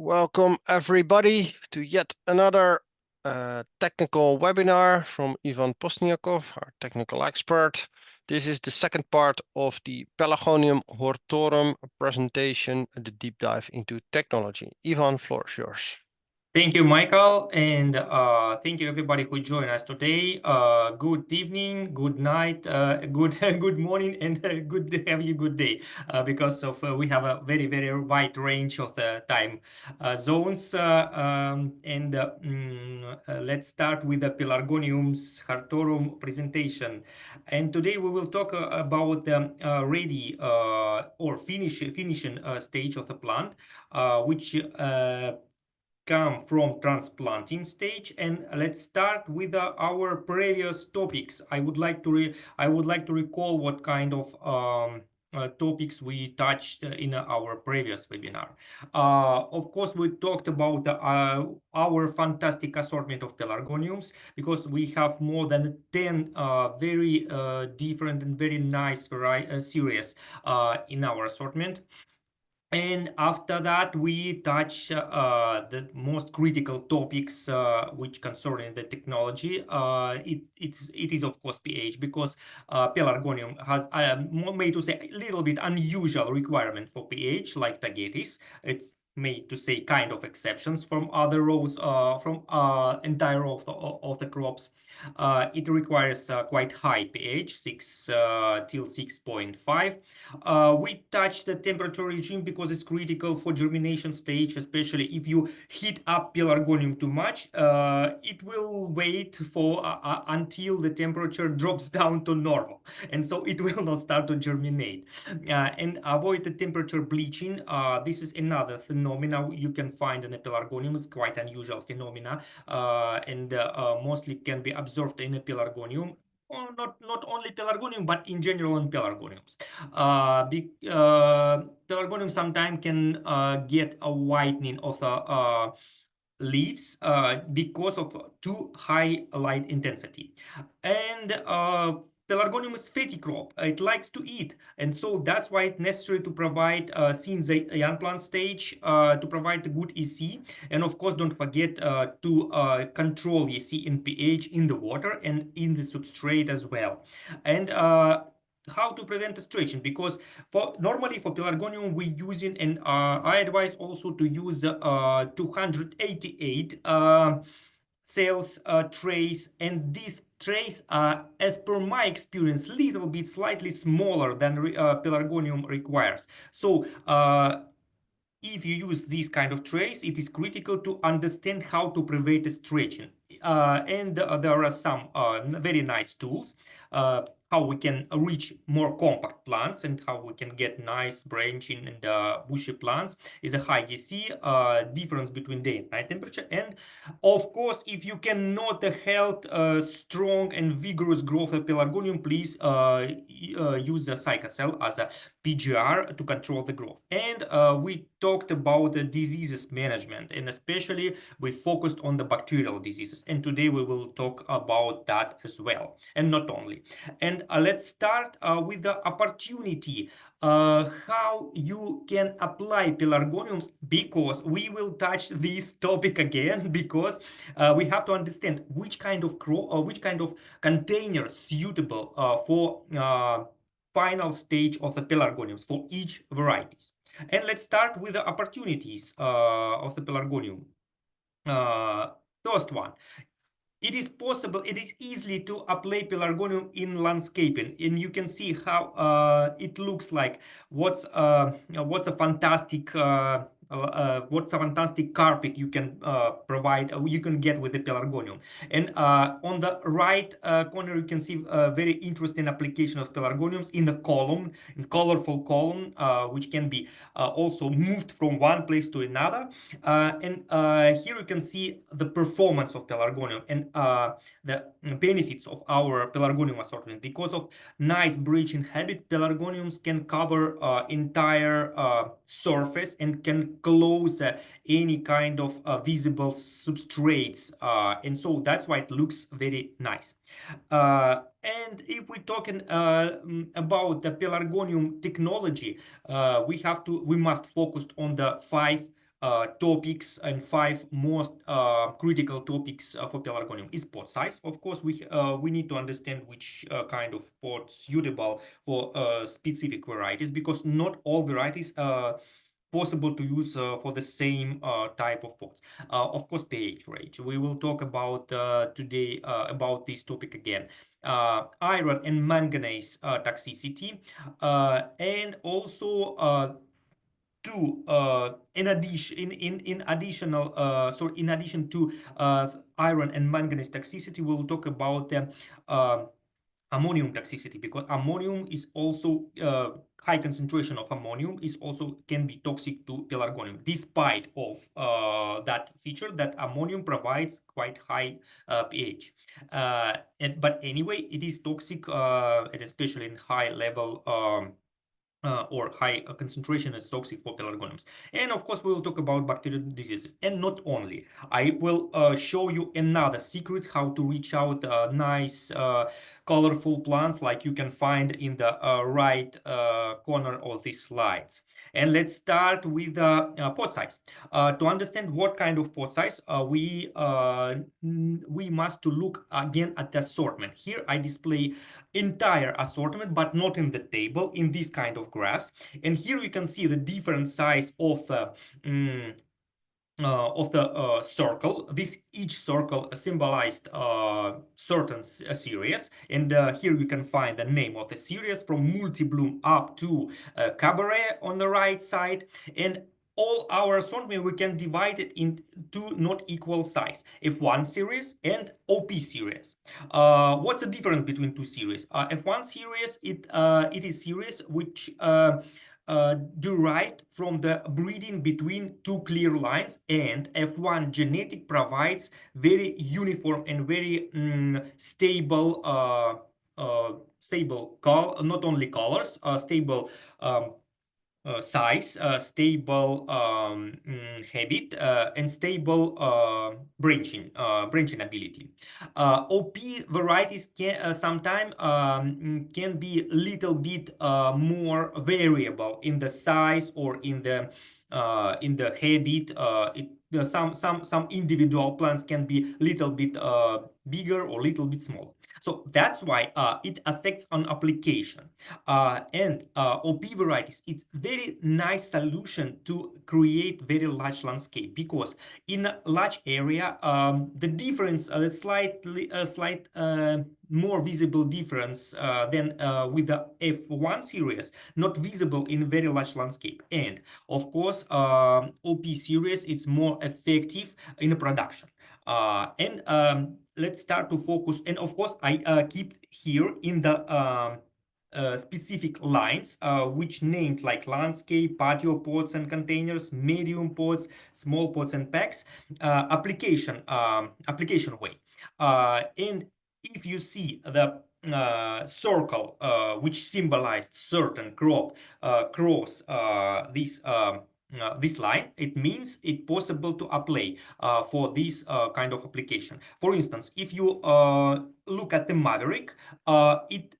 Welcome everybody to yet another technical webinar from Ivan Postniakov, our technical expert. This is the second part of the Pelargonium hortorum presentation, the deep dive into technology. Ivan, floor is yours. Thank you, Michael, and thank you everybody who joined us today. Good evening, good night, good morning, and good day, because of we have a very wide range of the time zones. Let's start with the Pelargonium's hortorum presentation. And today we will talk about the ready or finishing stage of the plant, which come from transplanting stage. And let's start with our previous topics. I would like to recall what kind of topics we touched in our previous webinar. Of course, we talked about our fantastic assortment of pelargoniums, because we have more than 10 very different and very nice series in our assortment. And after that, we touch the most critical topics which concern the technology. It is of course pH, because Pelargonium has, made to say, a little bit unusual requirement for pH, like Tagetes. It's made to say kind of exceptions from other rows, from entire row of the crops. It requires quite high pH, 6 till 6.5. We touch the temperature regime because it's critical for germination stage, especially if you heat up Pelargonium too much. It will wait for until the temperature drops down to normal, and so it will not start to germinate. And avoid the temperature bleaching. This is another phenomena you can find in the Pelargonium. It's quite unusual phenomena, and mostly can be observed in the Pelargonium. Or not only Pelargonium, but in general in Pelargoniums. Pelargonium sometimes can get a whitening of the leaves because of too high light intensity. And Pelargonium is fatty crop. It likes to eat, and so that's why it's necessary to provide, since the young plant stage, to provide a good EC. And of course, don't forget to control EC in pH in the water and in the substrate as well. And how to prevent stretching, because normally for Pelargonium we using, and I advise also to use 288 cells trays, and these trays are, as per my experience, little bit slightly smaller than Pelargonium requires. So if you use these kind of trays, it is critical to understand how to prevent stretching. And there are some very nice tools how we can reach more compact plants, and how we can get nice branching and bushy plants is a high EC, difference between day and night temperature. And of course, if you cannot help strong and vigorous growth of Pelargonium, please use the Cycocell as a PGR to control the growth. And we talked about the diseases management, and especially we focused on the bacterial diseases. And today we will talk about that as well, and not only. And let's start with the opportunity, how you can apply Pelargoniums, because we will touch this topic again, because we have to understand which kind of which kind of container suitable for final stage of the Pelargoniums for each varieties. And let's start with the opportunities of the Pelargonium. First one, it is possible, it is easily to apply Pelargonium in landscaping, and you can see how it looks like. What's a fantastic carpet you can provide, you can get with the Pelargonium. And on the right corner, you can see a very interesting application of Pelargoniums in the column, in colorful column, which can be also moved from one place to another. And here you can see the performance of Pelargonium and the benefits of our Pelargonium assortment. Because of nice breaching habit, Pelargoniums can cover entire surface and can close any kind of visible substrates, and so that's why it looks very nice. And if we're talking about the Pelargonium technology, we must focus on the 5 topics and 5 most critical topics for Pelargonium is pot size. Of course, we need to understand which kind of pot suitable for specific varieties, because not all varieties possible to use for the same type of pots. Of course, pH range. We will talk about today about this topic again. Iron and manganese toxicity, and also in addition to iron and manganese toxicity, we'll talk about ammonium toxicity, because ammonium is also high concentration of ammonium is also can be toxic to Pelargonium, despite of that feature that ammonium provides quite high pH. But anyway, it is toxic, and especially in high level or high concentration is toxic for Pelargoniums. And of course, we will talk about bacterial diseases. And not only, I will show you another secret how to reach out nice, colorful plants like you can find in the right corner of these slides. And let's start with pot size. To understand what kind of pot size, we must to look again at the assortment. Here I display entire assortment, but not in the table, in this kind of graphs. And here we can see the different size of the circle. Each circle symbolized certain series, and here you can find the name of the series from multi-bloom up to cabaret on the right side. And all our assortment, we can divide it into not equal size, F1 series and OP series. What's the difference between two series? F1 series, it is series which derived from the breeding between two clear lines, and F1 genetic provides very uniform and very stable not only colors, stable size, stable habit, and stable branching ability. OP varieties can sometimes can be a little bit more variable in the size or in the habit. Some individual plants can be little bit bigger or little bit small. So that's why it affects on application. And OP varieties, it's very nice solution to create very large landscape, because in a large area, the difference, slight more visible difference than with the F1 series, not visible in very large landscape. And of course, OP series, it's more effective in production. And let's start to focus. And of course, I keep here in the specific lines, which named like landscape, patio pots and containers, medium pots, small pots and packs, application way. And if you see the circle which symbolized certain crop cross this line, it means it's possible to apply for this kind of application. For instance, if you look at the Maverick, it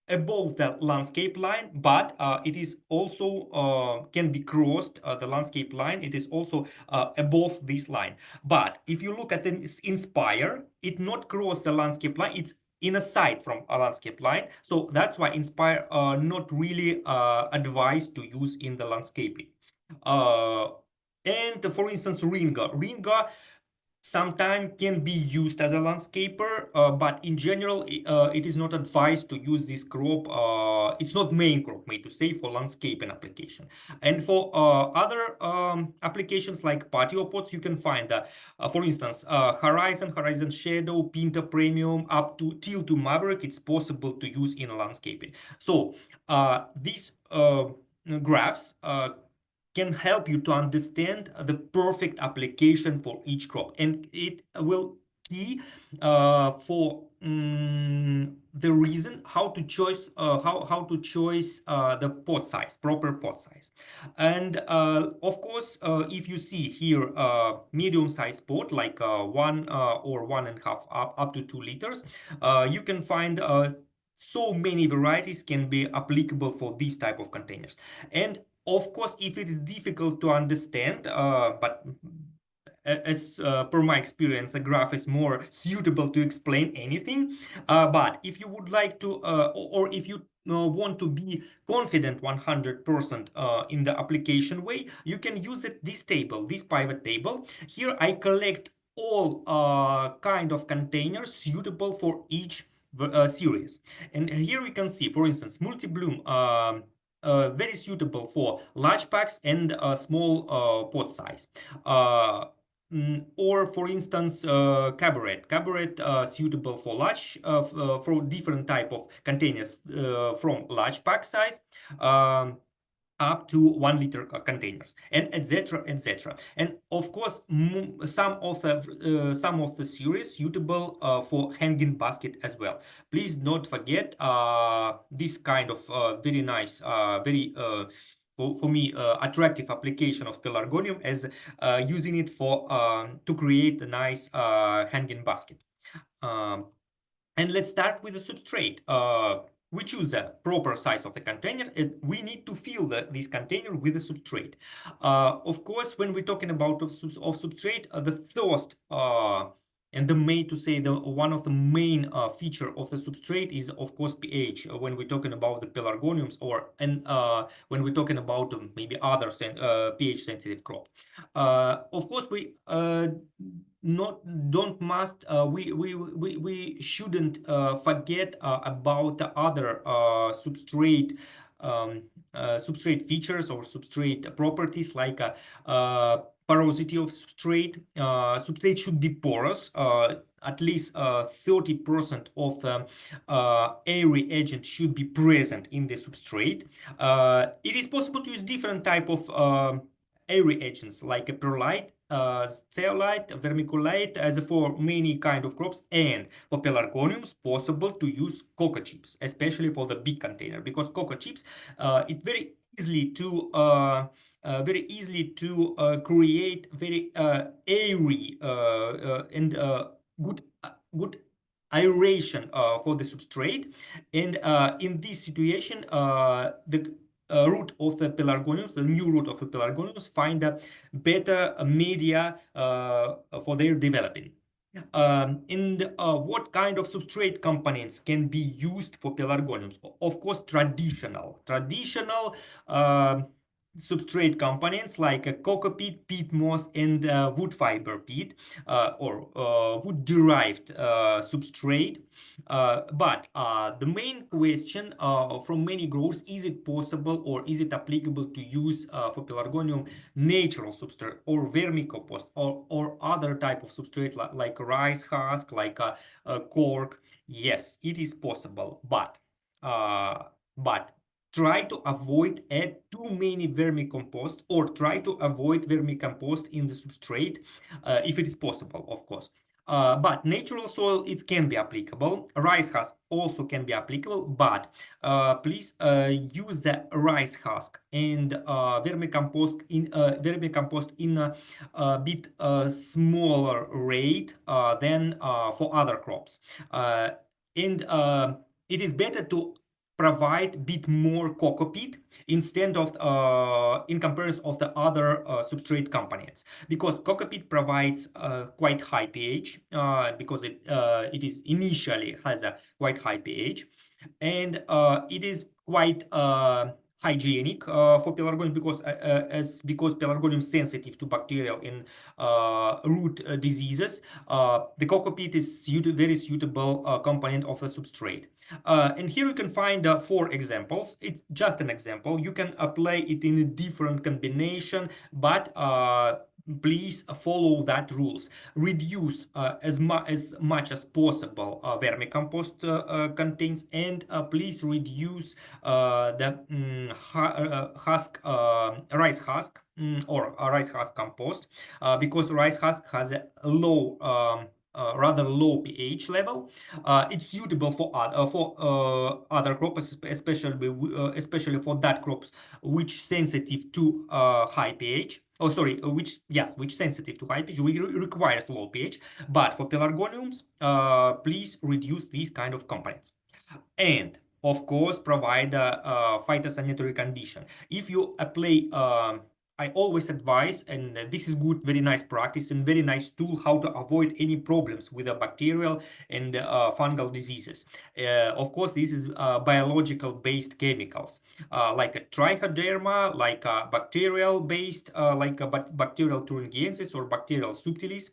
above the landscape line, but it is also can be crossed the landscape line. It is also above this line. But if you look at the Inspire, it not cross the landscape line. It's in a side from a landscape line. So that's why Inspire not really advised to use in the landscaping. And for instance, Ringa sometimes can be used as a landscaper, but in general, it is not advised to use this crop. It's not main crop, made to say, for landscaping application. And for other applications like patio pots, you can find, for instance, Horizon Shadow, Pinta Premium, up to till to Maverick, it's possible to use in landscaping. So these graphs can help you to understand the perfect application for each crop, and it will key for the reason how to choose the pot size, proper pot size. And of course, if you see here medium size pot like 1 or 1.5 up to 2 liters, you can find so many varieties can be applicable for these type of containers. And Of course, if it is difficult to understand, but as per my experience, the graph is more suitable to explain anything. But if you would like to, or if you want to be confident 100% in the application way, you can use this table, this pivot table. Here I collect all kind of containers suitable for each series. And here we can see, for instance, multi-bloom. Very suitable for large packs and small pot size. Or for instance, cabaret suitable for large, for different type of containers from large pack size. Up to 1 liter containers, and etc, etc. And of course, some of the series suitable for hanging basket as well. Please don't forget this kind of very nice, very for me attractive application of Pelargonium, as using it for to create a nice hanging basket. And let's start with the substrate. We choose a proper size of the container, as we need to fill this container with the substrate. Of course, when we're talking about substrate, the first and one of the main feature of the substrate is, of course, pH. When we're talking about the pelargoniums, when we're talking about maybe other pH sensitive crop. Of course, we shouldn't forget about the other substrate features or substrate properties, like porosity of substrate. Substrate should be porous. At least 30% of the airy agent should be present in the substrate. It is possible to use different type of airy agents, like a perlite, zeolite, vermiculite, as for many kind of crops. And for pelargoniums, possible to use cocoa chips, especially for the big container, because cocoa chips, it very easily to create very airy and good aeration for the substrate. And in this situation, the root of the pelargoniums, the new root of the pelargoniums, find a better media for their developing. And what kind of substrate components can be used for pelargoniums? Of course, traditional substrate components like a cocoa peat, peat moss, and wood fiber peat, or wood derived substrate. But the main question from many growers, is it possible or is it applicable to use for pelargonium natural substrate or vermicompost, or other type of substrate like rice husk, like cork? Yes, it is possible, but try to avoid add too many vermicompost, or try to avoid vermicompost in the substrate if it is possible, of course. But natural soil, it can be applicable. Rice husk also can be applicable, but please use the rice husk and vermicompost in a bit smaller rate than for other crops. And it is better to provide a bit more cocoa peat instead of in comparison of the other substrate components, because cocoa peat provides quite high pH, because it is initially has a quite high pH, and it is quite hygienic for pelargonium, because pelargonium is sensitive to bacterial and root diseases. The cocoa peat is very suitable component of the substrate. And here you can find 4 examples. It's just an example. You can apply it in a different combination, but please follow that rules. Reduce as much as possible vermicompost contains, and please reduce the rice husk, or rice husk compost, because rice husk has a low rather low pH level. It's suitable for other crops, especially for that crops which sensitive to high pH. Oh, sorry, which sensitive to high pH, requires low pH. But for pelargoniums, please reduce these kind of components. And of course, provide a phytosanitary condition. If you apply, I always advise, and this is good, very nice practice and very nice tool how to avoid any problems with the bacterial and fungal diseases. Of course, this is biological based chemicals like a trichoderma, like a bacterial based, like a bacterial thuringiensis or bacterial subtilis.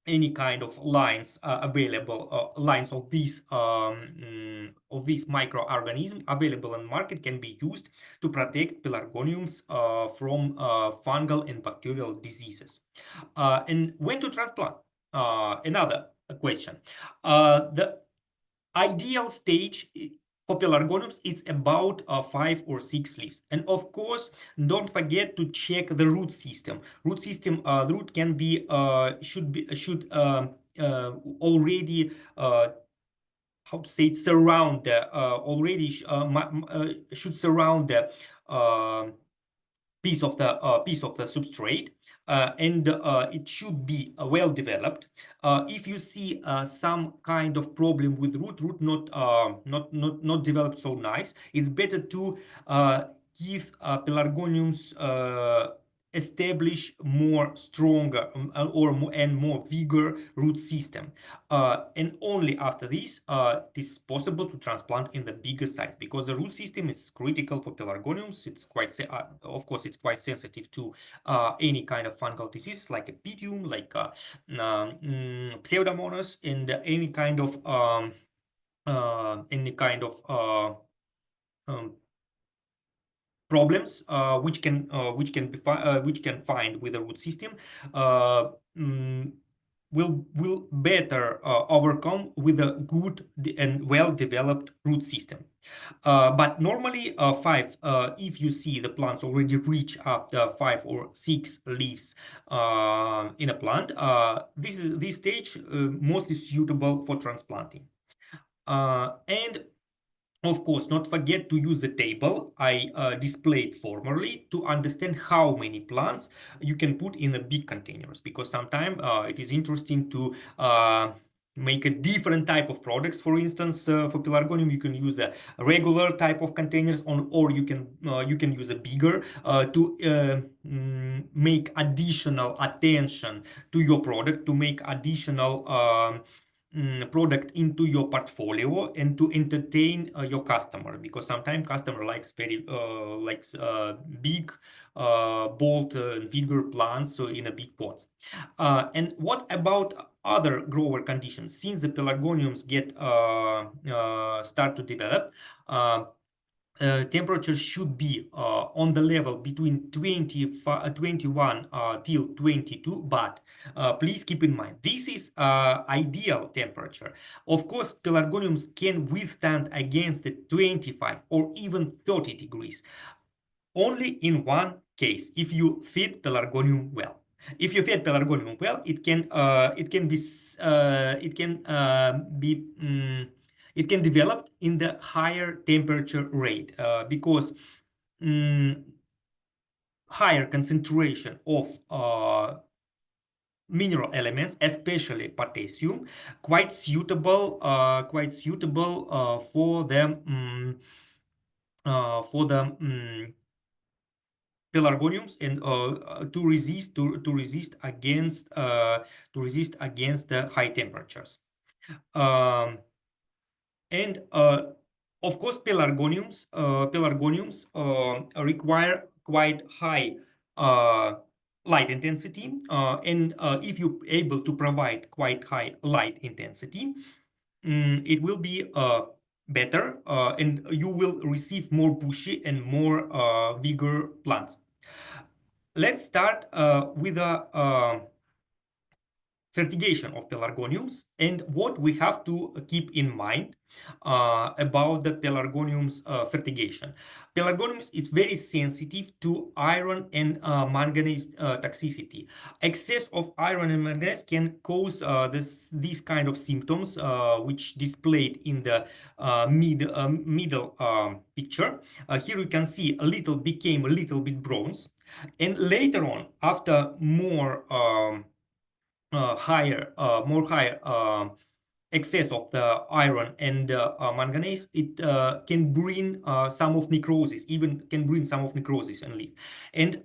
Any kind of lines available, lines of these microorganisms available in market can be used to protect pelargoniums from fungal and bacterial diseases. And when to transplant? Another question. The ideal stage for pelargoniums is about 5 or 6 leaves, and of course don't forget to check the root system. The root can be should already how to say it, surround the should surround the piece of the substrate, and it should be well developed. If you see some kind of problem with root not developed so nice, it's better to give pelargoniums establish more stronger and more vigor root system, and only after this it is possible to transplant in the bigger size, because the root system is critical for pelargoniums. It's quite of course it's quite sensitive to any kind of fungal disease like a pythium, like pseudomonas, and any kind of problems which can find with the root system will better overcome with a good and well developed root system. But normally if you see the plants already reach up to 5 or 6 leaves in a plant, this stage mostly suitable for transplanting. And of course, not forget to use the table I displayed formerly to understand how many plants you can put in the big containers, because sometimes it is interesting to make a different type of products. For instance, for pelargonium, you can use a regular type of containers or you can use a bigger to make additional attention to your product, to make additional product into your portfolio and to entertain your customer, because sometimes customer likes big bold and vigor plants, so in a big pots. And what about other grower conditions? Since the pelargoniums get start to develop, temperature should be on the level between 21 till 22, but please keep in mind this is ideal temperature. Of course, pelargoniums can withstand against the 25 or even 30 degrees only in one case: if you feed pelargonium well. If you feed pelargonium well, it can develop in the higher temperature rate, because higher concentration of mineral elements, especially potassium, quite suitable for the pelargoniums, and to resist against the high temperatures. And of course, pelargoniums require quite high light intensity, and if you're able to provide quite high light intensity, it will be better, and you will receive more bushy and more vigor plants. Let's start with a fertigation of pelargoniums and what we have to keep in mind about the pelargoniums fertigation. Pelargoniums is very sensitive to iron and manganese toxicity. Excess of iron and manganese can cause these kind of symptoms, which displayed in the middle picture. Here you can see became a little bit bronze, and later on, after more higher excess of the iron and manganese, it can bring some of necrosis, even can bring some of necrosis in leaf. And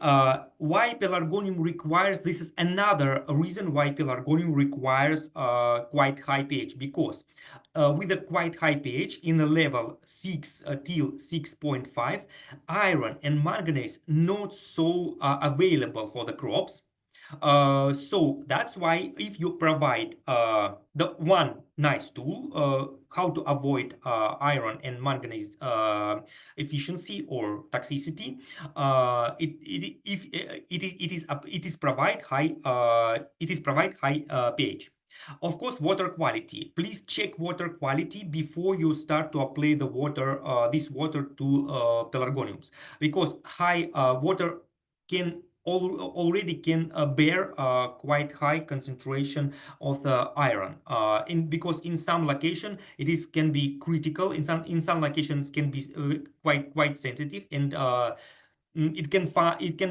why pelargonium requires, this is another reason why pelargonium requires quite high pH, because with a quite high pH in a level 6 till 6.5, iron and manganese not so available for the crops. So that's why if you provide the one nice tool, how to avoid iron and manganese efficiency or toxicity, it is provide high pH. Of course, water quality. Please check water quality before you start to apply the water, this water to pelargoniums, because high water can already can bear quite high concentration of the iron, because in some location it is can be critical, in some locations can be quite sensitive, and it can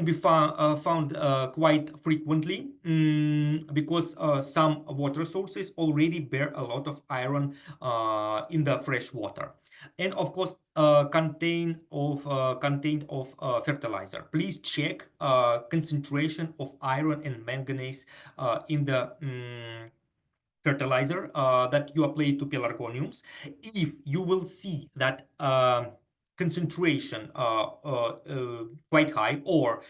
be found quite frequently, because some water sources already bear a lot of iron in the fresh water. And of course, content of fertilizer. Please check concentration of iron and manganese in the fertilizer that you apply to pelargoniums. If you will see that concentration quite high, or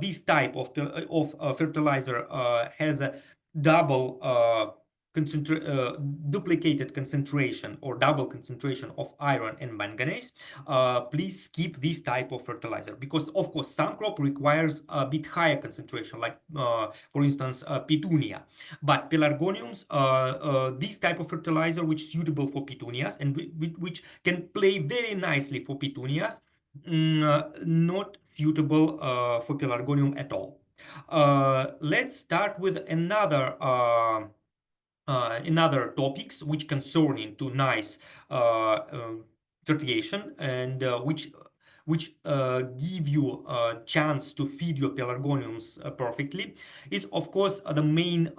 this type of fertilizer has a double duplicated concentration or double concentration of iron and manganese, please skip this type of fertilizer, because of course some crop requires a bit higher concentration, like for instance petunia. But pelargoniums, this type of fertilizer which is suitable for petunias and which can play very nicely for petunias, not suitable for pelargonium at all. Let's start with another topics which concerning to nice fertigation, and which give you a chance to feed your pelargoniums perfectly, is of course main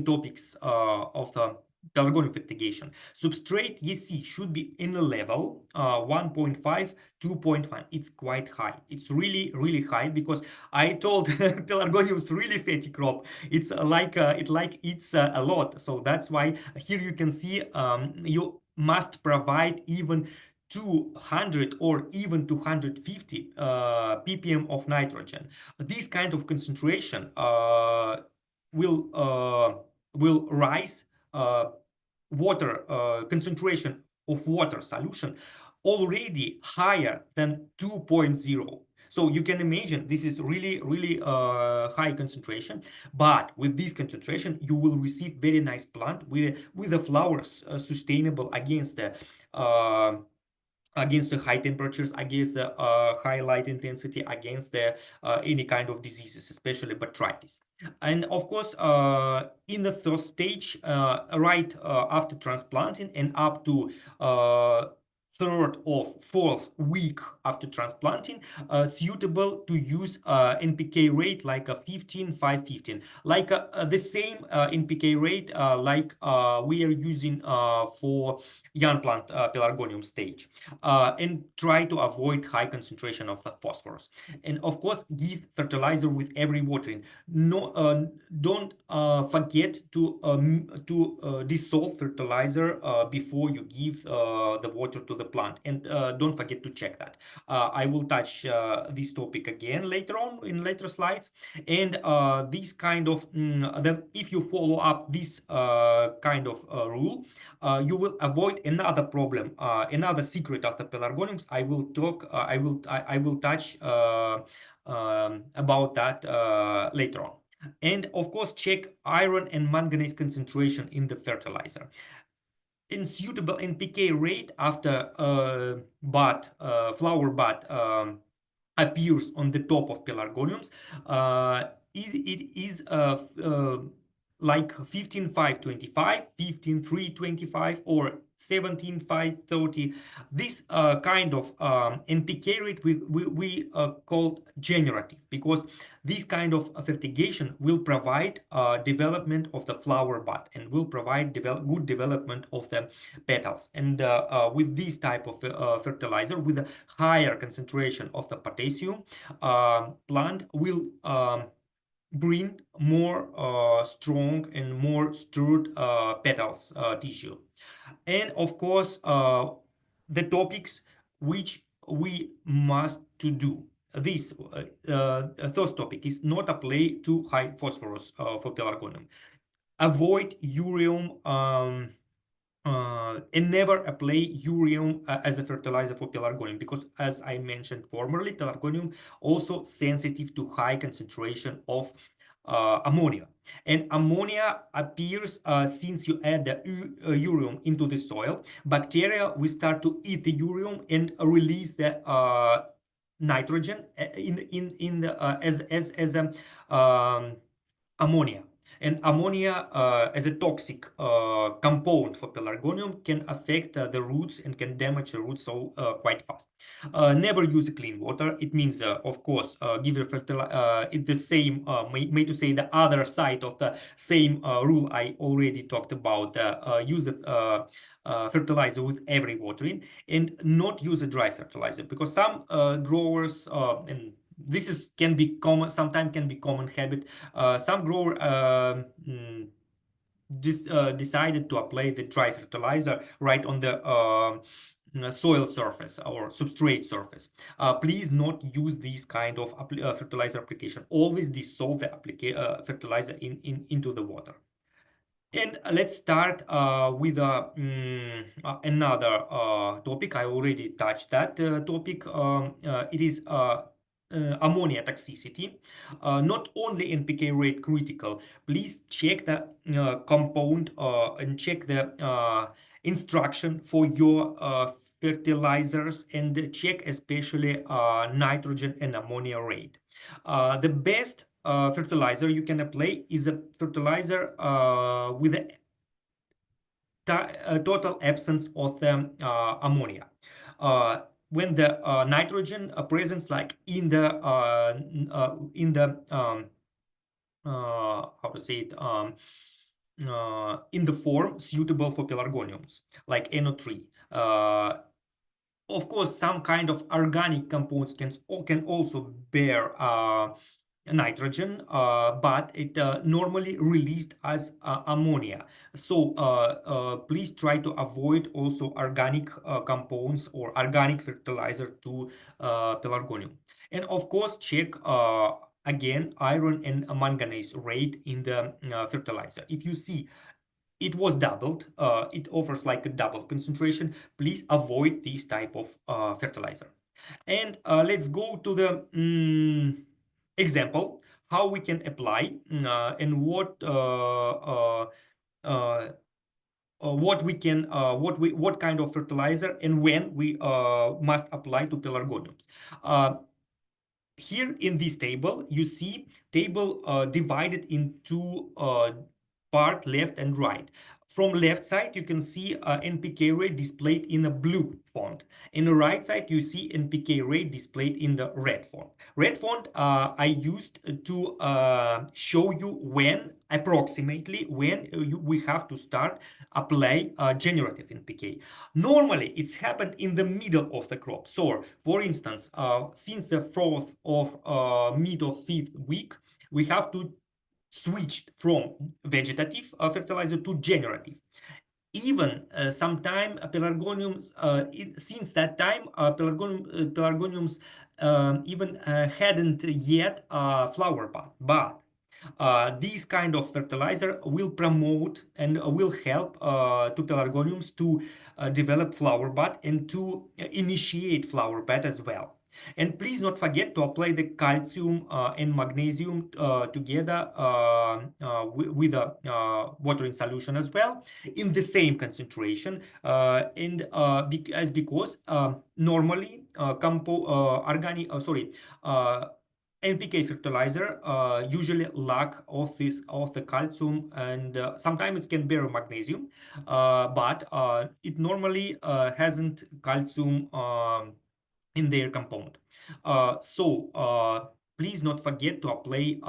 topics of the pelargonium fertigation. Substrate EC should be in a level 1.5, 2.1. It's quite high. It's really high, because I told pelargonium is really fatty crop. It's it eats a lot. So that's why here you can see you must provide even 200 or even 250 ppm of nitrogen. This kind of concentration will rise water concentration of water solution already higher than 2.0. So you can imagine this is really high concentration, but with this concentration you will receive very nice plant with the flowers sustainable against the high temperatures, against the high light intensity, against the any kind of diseases, especially botrytis. And of course, in the first stage, right after transplanting and up to third or fourth week after transplanting, suitable to use NPK rate like a 15-5-15, like the same NPK rate like we are using for young plant pelargonium stage, and try to avoid high concentration of the phosphorus. And of course, give fertilizer with every watering. No, don't forget to dissolve fertilizer before you give the water to the plant, and don't forget to check that. I will touch this topic again later on in later slides. And this kind of if you follow up this kind of rule, you will avoid another problem, another secret of the pelargoniums. I will talk. I will touch about that later on. And of course, check iron and manganese concentration in the fertilizer. In suitable NPK rate after flower bud appears on the top of pelargoniums, it is like 15-5-25, 15-3-25, or 17, 5, 30. This kind of NPK rate we called generative, because this kind of fertigation will provide development of the flower bud and will provide good development of the petals. And with this type of fertilizer, with a higher concentration of the potassium, plant will bring more strong and more stirred petals tissue. And of course, the topics which we must to do. This first topic is not apply too high phosphorus for pelargonium. Avoid urea and never apply urea as a fertilizer for pelargonium, because as I mentioned formerly, pelargonium also sensitive to high concentration of ammonia. And ammonia appears since you add the urea into the soil. Bacteria will start to eat the urea and release the nitrogen in the as ammonia. And ammonia as a toxic compound for pelargonium can affect the roots and can damage the roots so quite fast. Never use clean water. It means, of course, give your fertilizer. It's the same, may to say the other side of the same rule I already talked about. Use fertilizer with every watering, and not use a dry fertilizer, because some growers and this is can be common, sometimes can be common habit. Some grower decided to apply the dry fertilizer right on the soil surface or substrate surface. Please not use this kind of fertilizer application. Always dissolve the fertilizer into the water. And let's start with another topic. I already touched that topic. It is ammonia toxicity. Not only NPK rate critical, please check the compound and check the instruction for your fertilizers, and check especially nitrogen and ammonia rate. The best fertilizer you can apply is a fertilizer with a total absence of the ammonia. When the nitrogen presence like in the how to say it, in the form suitable for pelargoniums, like NO3. Of course, some kind of organic compounds can also bear nitrogen, but it normally released as ammonia. So please try to avoid also organic compounds or organic fertilizer to pelargonium. And of course, check again iron and manganese rate in the fertilizer. If you see it was doubled, it offers like a double concentration, please avoid this type of fertilizer. And let's go to the example how we can apply and what we can what kind of fertilizer and when we must apply to pelargoniums. Here in this table, you see table divided into part left and right. From left side, you can see NPK rate displayed in a blue font. In the right side, you see NPK rate displayed in the red font. Red font I used to show you when, approximately, when we have to start apply generative NPK. Normally, it's happened in the middle of the crop. So, for instance, since the 4th of mid of 5th week, we have to switched from vegetative fertilizer to generative. Even sometime pelargoniums, since that time, pelargoniums even hadn't yet flower bud. But these kind of fertilizer will promote and will help to pelargoniums to develop flower bud and to initiate flower bud as well. And please not forget to apply the calcium and magnesium together with a watering solution as well in the same concentration. Because normally organic NPK fertilizer usually lack of the calcium, and sometimes it can bear magnesium, but it normally hasn't calcium in their compound. Please not forget to apply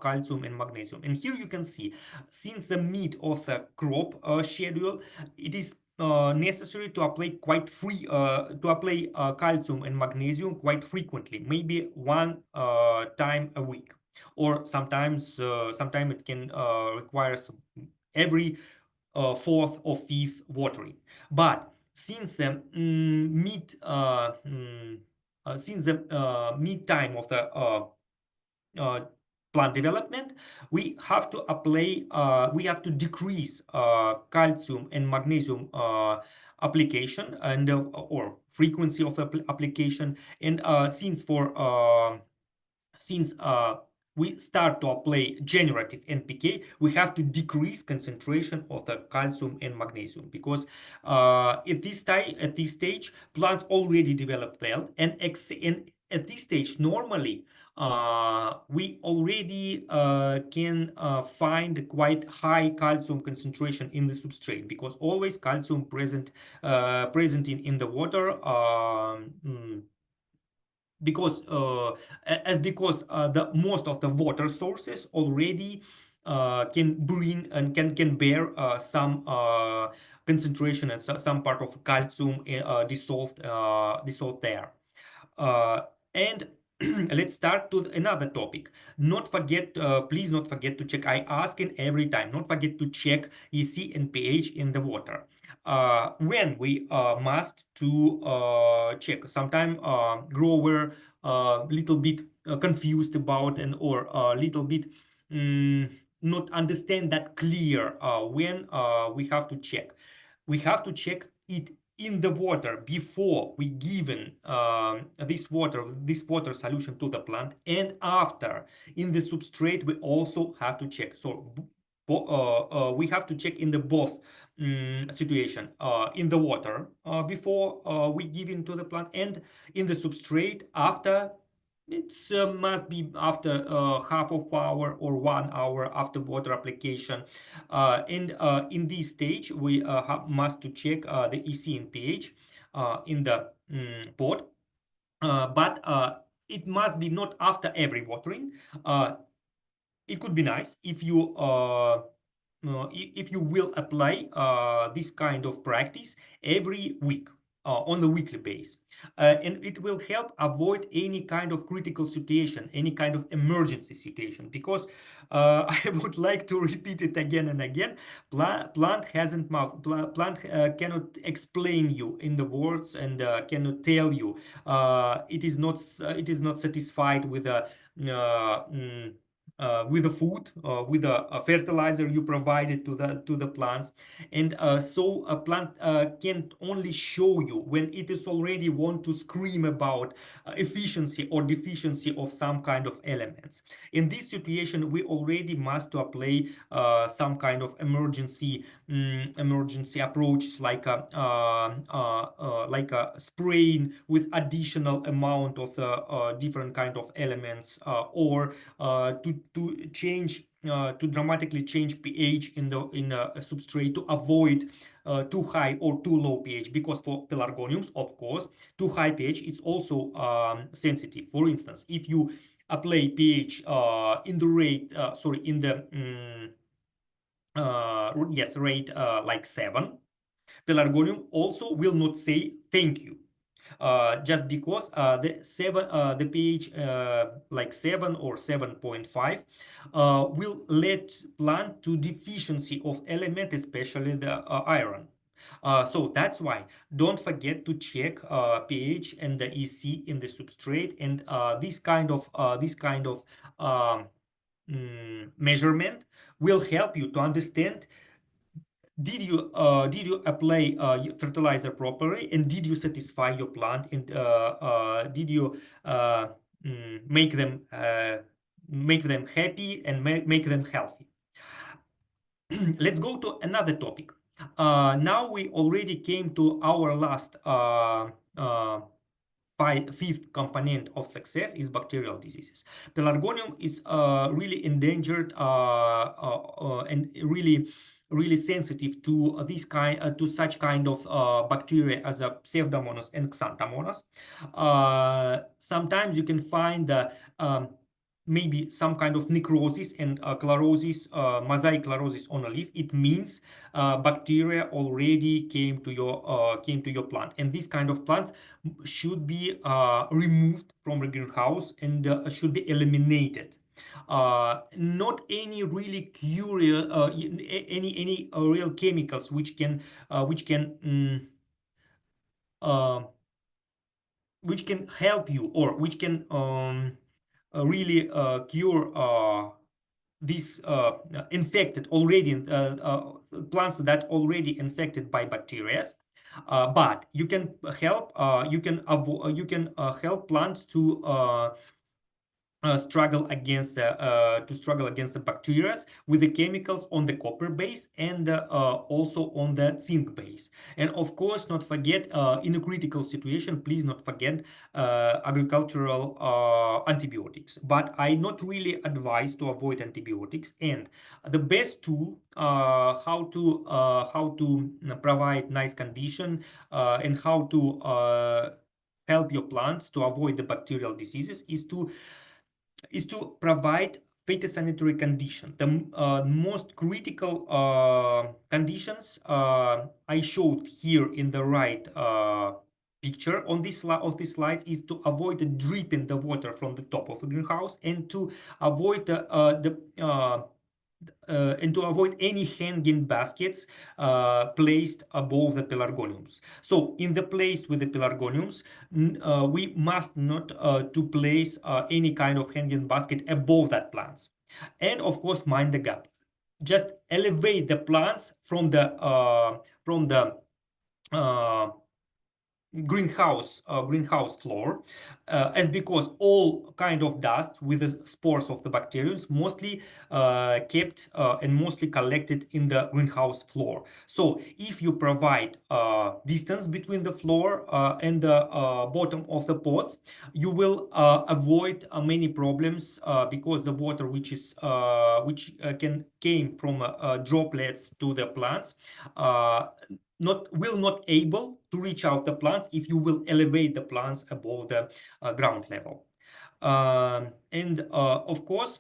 calcium and magnesium. And here you can see, since the mid of the crop schedule, it is necessary to apply calcium and magnesium quite frequently, maybe one time a week, or sometimes it can require every fourth or fifth watering. But since the mid time of the uh, plant development, we have to decrease calcium and magnesium application, and or frequency of application. And since we start to apply generative NPK, we have to decrease concentration of the calcium and magnesium, because at this stage, plants already developed well, and at this stage, normally we already can find quite high calcium concentration in the substrate, because always calcium present in the water. Because the most of the water sources already can bring and can bear some concentration and some part of calcium dissolved there. uh, and let's start to another topic. Please not forget to check. I ask in every time, not forget to check EC and pH in the water. When we must to check, sometime grower little bit confused about, and or a little bit not understand that clear when we have to check. We have to check it in the water before we given this water solution to the plant, and after in the substrate we also have to check. So we have to check in the both situation, in the water before we give into the plant, and in the substrate after. It must be after half of hour or 1 hour after water application. And in this stage, we must to check the EC and pH in the pot. But it must be not after every watering. It could be nice if you will apply this kind of practice every week, on the weekly base. And it will help avoid any kind of critical situation, any kind of emergency situation, because I would like to repeat it again and again. Plant hasn't mouth. Plant cannot explain you in the words, and cannot tell you. It is not satisfied with the food, with the fertilizer you provided to the plants. And so a plant can only show you when it is already want to scream about efficiency or deficiency of some kind of elements. In this situation, we already must to apply some kind of emergency approaches, like a spraying with additional amount of the different kind of elements, or to dramatically change pH in a substrate, to avoid too high or too low pH, because for pelargoniums, of course, too high pH is also sensitive. For instance, if you apply pH in the rate in the rate like 7, pelargonium also will not say thank you, just because the pH like 7 or 7.5 will lead plant to deficiency of element, especially the iron. So that's why don't forget to check pH and the EC in the substrate, and this kind of measurement will help you to understand, did you apply fertilizer properly, and did you satisfy your plant, and did you make them happy and make them healthy. Let's go to another topic. Now we already came to our last fifth component of success is bacterial diseases. Pelargonium is really endangered and really sensitive to such kind of bacteria as Pseudomonas and Xanthomonas. Sometimes you can find maybe some kind of necrosis and chlorosis, mosaic chlorosis on a leaf. It means bacteria already came to your plant, and these kind of plants should be removed from the greenhouse and should be eliminated. Not any really curious, any real chemicals which can help you, or which can really cure these infected already plants that already infected by bacteria. But you can help help plants to struggle against the bacteria with the chemicals on the copper base and also on the zinc base. And of course, not forget, in a critical situation, please not forget agricultural antibiotics. But I not really advise to avoid antibiotics. And the best tool how to provide nice condition and how to help your plants to avoid the bacterial diseases is to provide phytosanitary condition. The most critical conditions I showed here in the right picture on this of these slides is to avoid dripping the water from the top of the greenhouse, and to avoid any hanging baskets placed above the pelargoniums. So in the place with the pelargoniums, we must not to place any kind of hanging basket above that plants. And of course, mind the gap. Just elevate the plants from the greenhouse floor, as because all kind of dust with the spores of the bacteria mostly kept and mostly collected in the greenhouse floor. So if you provide distance between the floor and the bottom of the pots, you will avoid many problems because the water which came from droplets to the plants will not able to reach out the plants if you will elevate the plants above the ground level. And of course,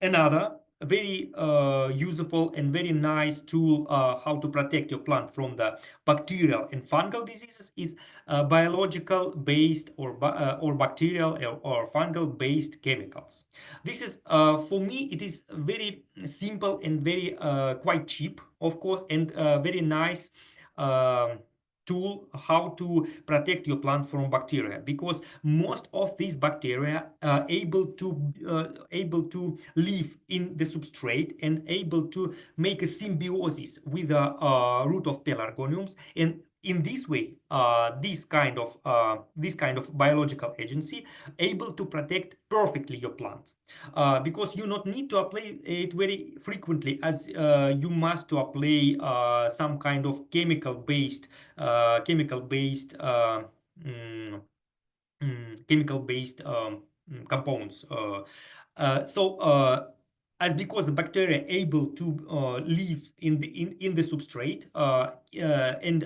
another very useful and very nice tool how to protect your plant from the bacterial and fungal diseases is biological based or bacterial or fungal based chemicals. This is for me, it is very simple and very quite cheap, of course, and very nice tool how to protect your plant from bacteria, because most of these bacteria are able to live in the substrate and able to make a symbiosis with the root of pelargoniums. And in this way, this kind of biological agency able to protect perfectly your plant, because you not need to apply it very frequently, as you must to apply some kind of chemical-based compounds. As because the bacteria able to live in the substrate, and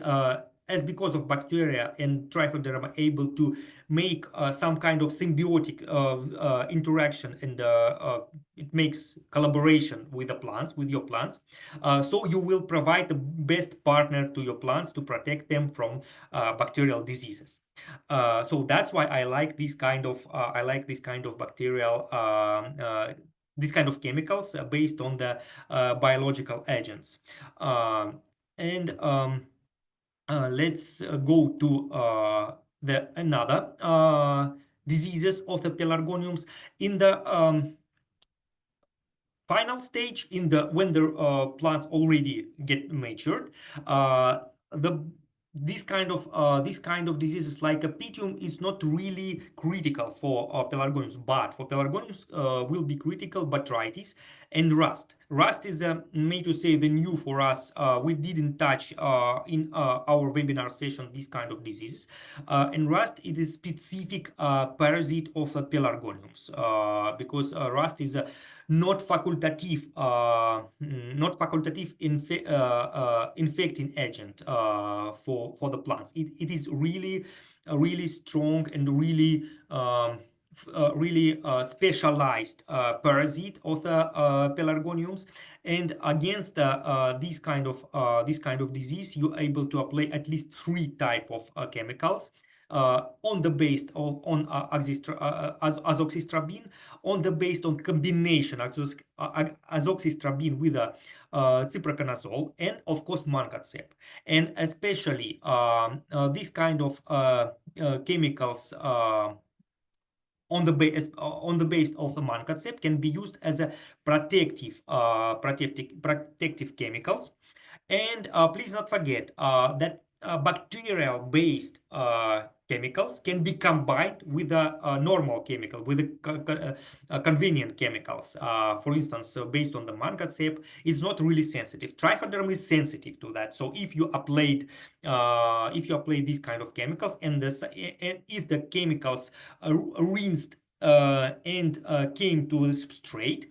as because of bacteria and trichoderma able to make some kind of symbiotic interaction, and it makes collaboration with the plants, with your plants. So you will provide the best partner to your plants to protect them from bacterial diseases. So that's why I like this kind of bacterial this kind of chemicals based on the biological agents. And let's go to the another diseases of the pelargoniums in the final stage, when the plants already get matured. The this kind of diseases like a pythium is not really critical for pelargoniums, but for pelargoniums will be critical botrytis and rust. Rust is may to say the new for us. We didn't touch in our webinar session this kind of diseases, and rust it is specific parasite of the pelargoniums because rust is not facultative, infecting agent for the plants. It is really really strong and really really specialized parasite of the pelargoniums, and against this kind of disease you're able to apply at least three type of chemicals on the base of on azoxystrobin, on the based on combination azoxystrobin with a ciproconazole, and of course mancozeb. And especially these kind of chemicals on the base of the mancozeb can be used as a protective chemicals. And please not forget that bacterial based chemicals can be combined with a normal chemical, with convenient chemicals. For instance, based on the mancozeb, it's not really sensitive. Trichoderm is sensitive to that. So if you apply these kind of chemicals, and if the chemicals rinsed and came to the substrate,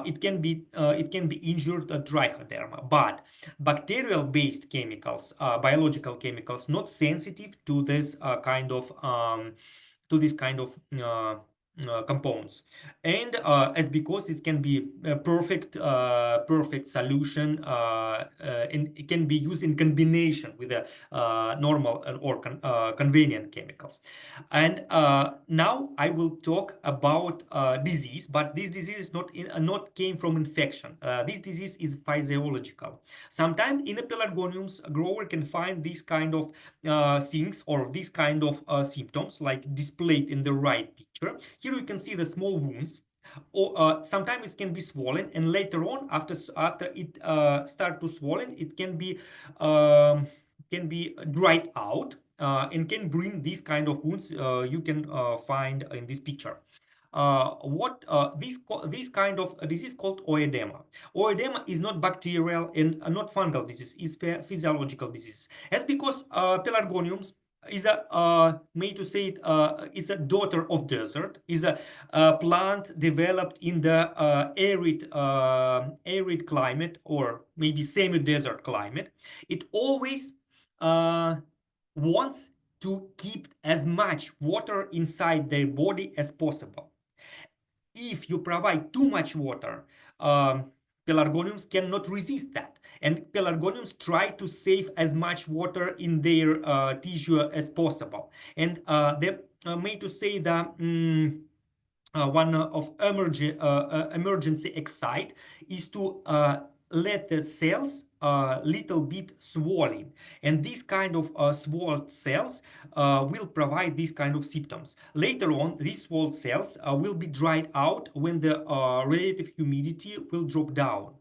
it can be injured trichoderma. But bacterial-based chemicals, biological chemicals, not sensitive to this kind of compounds. And as because it can be a perfect solution, and it can be used in combination with the normal or convenient chemicals. And now I will talk about disease, but this disease is not came from infection. This disease is physiological. Sometimes in the pelargoniums, a grower can find these kind of things or these kind of symptoms like displayed in the right picture. Here you can see the small wounds, or sometimes it can be swollen, and later on, after it start to swollen, it can be dried out and can bring these kind of wounds you can find in this picture. This kind of disease called oedema. Oedema is not bacterial and not fungal disease; it's physiological disease. That's because pelargoniums is made to say it is a daughter of desert, is a plant developed in the arid climate, or maybe semi-desert climate. It always wants to keep as much water inside their body as possible. If you provide too much water, pelargoniums cannot resist that, and pelargoniums try to save as much water in their tissue as possible. And they made to say that one of emergency excite is to let the cells little bit swollen, and this kind of swollen cells will provide these kind of symptoms. Later on, these swollen cells will be dried out when the relative humidity will drop down.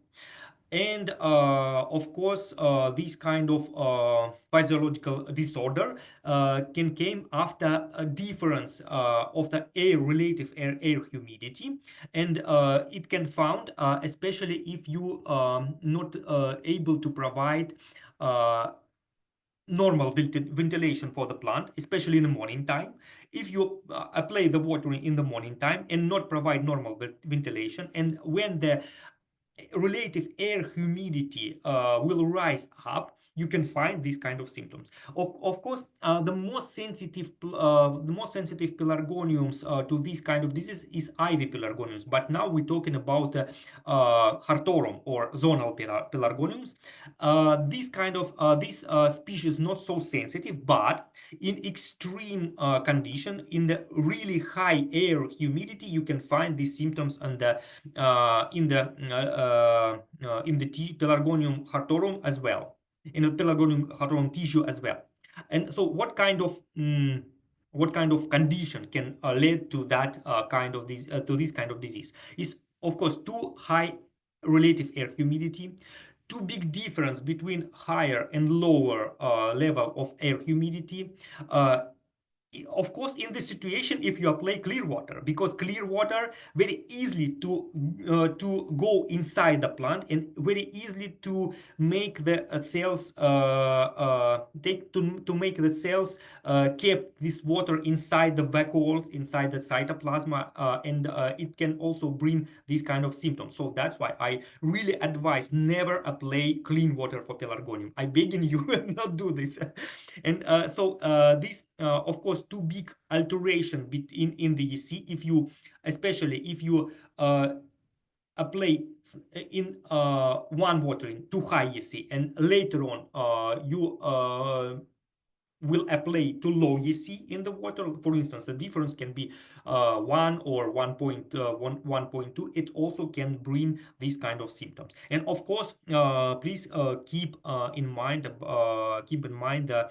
And of course, this kind of physiological disorder can come after a difference of the relative air humidity, and it can found especially if you not able to provide normal ventilation for the plant, especially in the morning time. If you apply the watering in the morning time and not provide normal ventilation, and when the relative air humidity will rise up, you can find these kind of symptoms. Of course, the most sensitive pelargoniums to this kind of disease is ivy pelargoniums. But now we're talking about Hartorum or zonal pelargoniums. This species not so sensitive, but in extreme condition, in the really high air humidity, you can find these symptoms in the Pelargonium hartorum as well, in the Pelargonium hartorum tissue as well. And so, what kind of condition can lead to that to this kind of disease? Is of course too high relative air humidity, too big difference between higher and lower level of air humidity. Of course, in this situation, if you apply clear water, because clear water very easily to go inside the plant and very easily to make the cells to make the cells keep this water inside the vacuoles, inside the cytoplasma, and it can also bring these kind of symptoms. So that's why I really advise never apply clean water for pelargonium. I beg you not do this. And this of course too big alteration in the EC, if you especially if you apply in one watering too high EC and later on you will apply to low EC in the water. For instance, the difference can be 1 or 1.2. It also can bring these kind of symptoms. And of course, please keep in mind the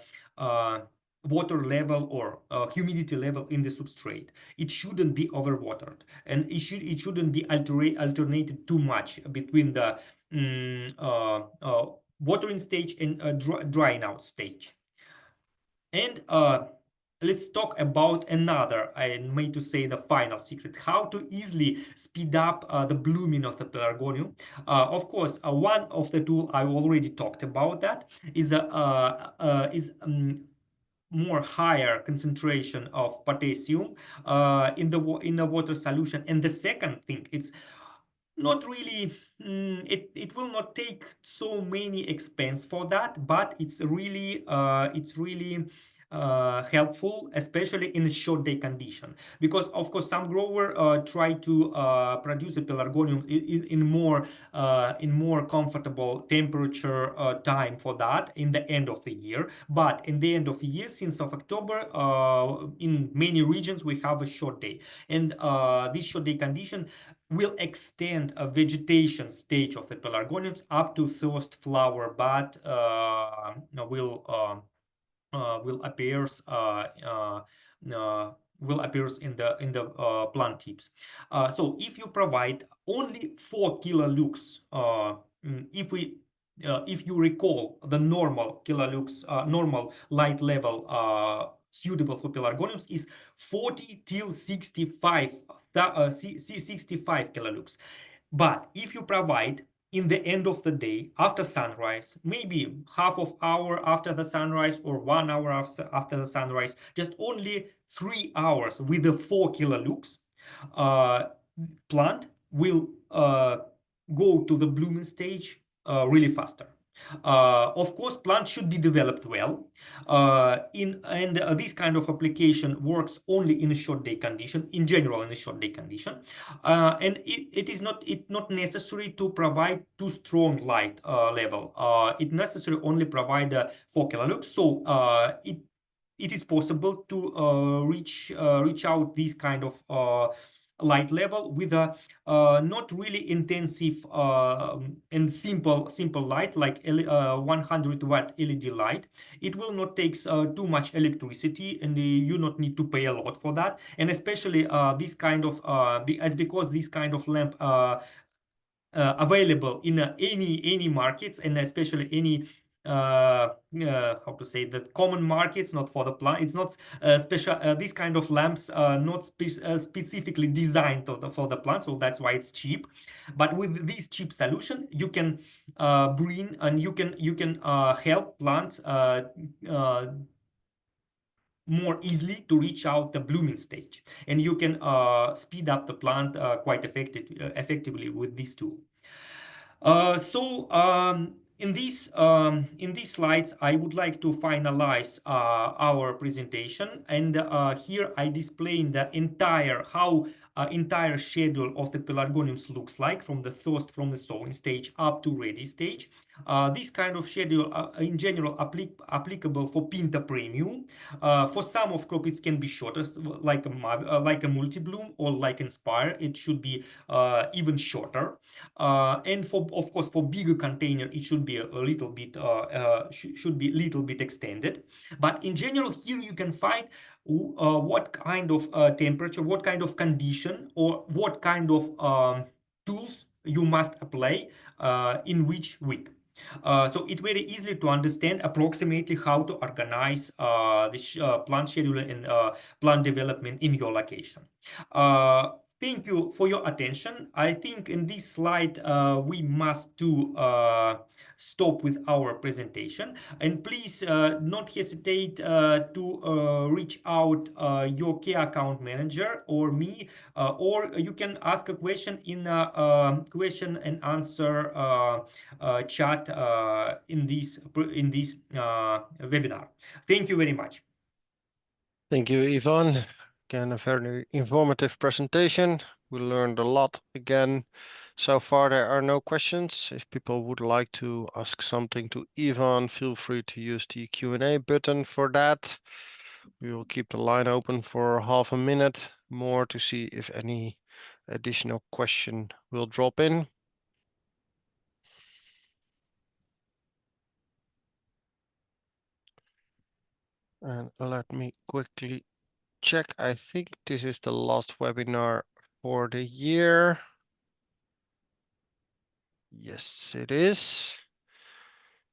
water level or humidity level in the substrate. It shouldn't be overwatered, and it shouldn't be alternated too much between the watering stage and drying out stage. And let's talk about another, I made to say the final secret, how to easily speed up the blooming of the pelargonium. Of course, one of the tool I already talked about that is more higher concentration of potassium in the water solution. And the second thing, it's not really it will not take so many expense for that, but it's really helpful, especially in a short day condition, because of course some grower try to produce a pelargonium in more comfortable temperature time for that in the end of the year. But in the end of the year, since of October, in many regions we have a short day, and this short day condition will extend a vegetation stage of the pelargoniums up to first flower, but will appears in the plant tips. So if you provide only 4 kilolux, if you recall the normal kilolux, normal light level suitable for pelargoniums is 40 till 65 65 kilolux. But if you provide in the end of the day after sunrise, maybe half of hour after the sunrise or 1 hour after the sunrise, just only 3 hours with the 4 kilolux, plant will go to the blooming stage really faster. Of course, plants should be developed well. This kind of application works only in a short day condition, in general, in a short day condition. And it is not necessary to provide too strong light level. It necessary only provide 4 kilolux. So it is possible to reach out this kind of light level with a not really intensive and simple light like 100-watt LED light. It will not take too much electricity, and you not need to pay a lot for that. And especially this kind of because this kind of lamp available in any markets, and especially any how to say that common markets, not for the plant. It's not special. These kind of lamps are not specifically designed for the plant, so that's why it's cheap. But with this cheap solution, you can bring and you can help plants more easily to reach out the blooming stage, and you can speed up the plant quite effectively with this tool. In these slides, I would like to finalize our presentation, and here I display the entire schedule of the pelargoniums looks like from the sowing stage up to ready stage. This kind of schedule in general applicable for Pinta Premium. For some of crop it can be shorter, like a multi-bloom or like Inspire. It should be even shorter. And of course for bigger container it should be a little bit extended. But in general, here you can find what kind of temperature, what kind of condition, or what kind of tools you must apply in which week. So it very easily to understand approximately how to organize this plant scheduling and plant development in your location. Thank you for your attention. I think in this slide we must stop with our presentation. And please not hesitate to reach out your key account manager or me, or you can ask a question in question and answer chat in this webinar. Thank you very much. Thank you, Ivan. Again, a very informative presentation. We learned a lot again. So far, there are no questions. If people would like to ask something to Ivan, feel free to use the Q&A button for that. We will keep the line open for half a minute more to see if any additional question will drop in. And let me quickly check. I think this is the last webinar for the year. Yes, it is.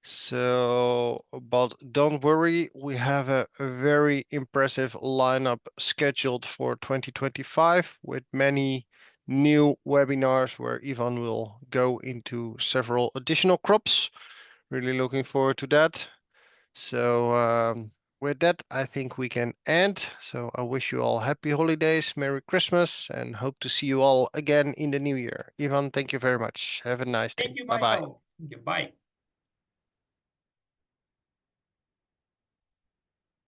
So, but don't worry, we have a very impressive lineup scheduled for 2025 with many new webinars where Ivan will go into several additional crops. Really looking forward to that. So with that, I think we can end. So I wish you all happy holidays, Merry Christmas, and hope to see you all again in the new year. Ivan, thank you very much. Have a nice Thank day. you, Bye-bye. Michael. Thank you. Bye.